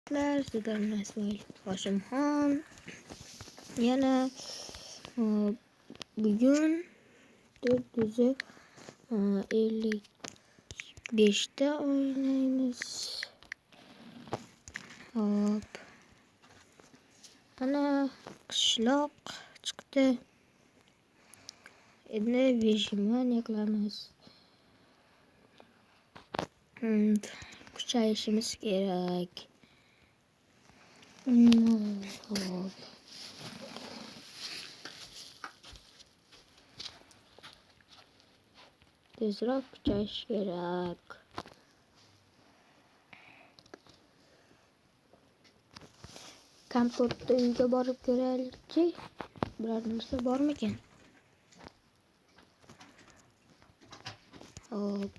Sizlarga Ismoil Hoshimxon. Yana bugun 455 ta o'ynaymiz. Hop. Ana qishloq chiqdi. Endi Vijimani qilamiz. Kuchayishimiz kerak. Hop. Tezroq kuchayish kerak. Kompotni uyga borib ko'raylikchi. Biror narsa bormikan? Hop.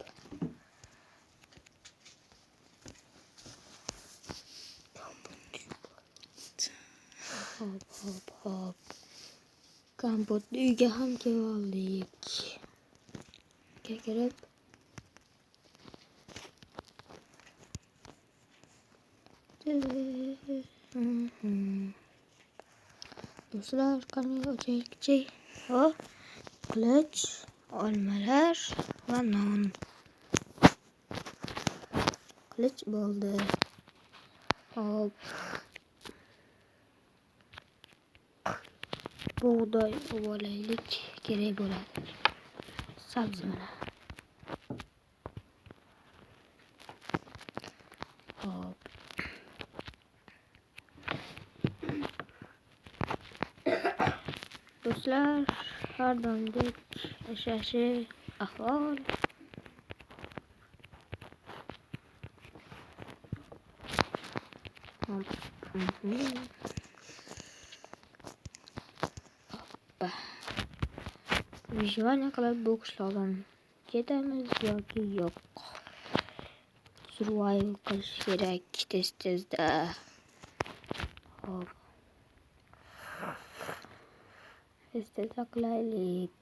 Hop. Kompotni uyga ham keldik. Kirib do'stlar, qani o'chaylikchi. Hop. Qilich, olmalar va non. Qilich bo'ldi. Hop. Bug'doy olaylik, kerak bo'ladi. Sabzi mana. Hop. Do'stlar, har doimdek yashashi ahvol. Vijvani qilib bu qishloqdan ketamiz yoki yo'q. Survival qilish kerak tez-tezda. Hop. Tez-tezda qilaylik.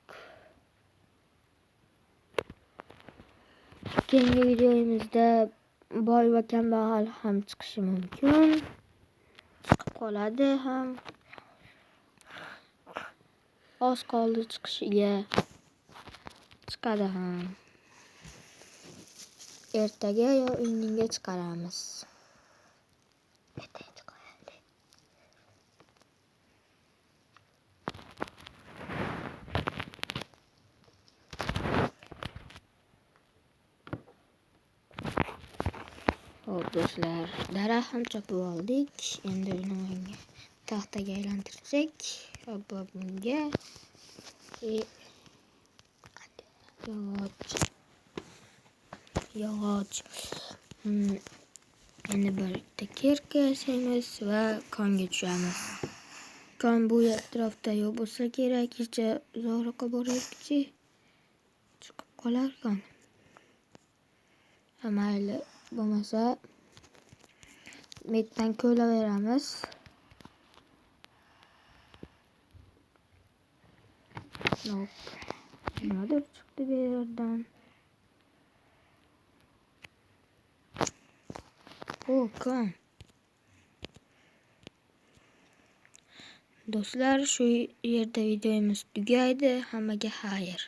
Keyingi videomizda boy va kambag'al ham chiqishi mumkin. Chiqib qoladi ham. Oz qoldi chiqishiga. Chiqadi ham. Ertaga yo indinga chiqaramiz. Hop do'stlar, daraxt ham chopib oldik. Endi uni taxtaga aylantirsak, hop bunga yog'och. Endi bitta kerka yasaymiz va konga tushamiz. Kon bu atrofda yo'q bo'lsa kerak, kecha uzoqroqqa boraylikchi. Chiqib qolar kon. Mayli, bo'lmasa metdan ko'laveramiz. Hop. Nimadir chiqdi bu yerdan. Kon. Do'stlar, shu yerda videomiz tugaydi. Hammaga xayr.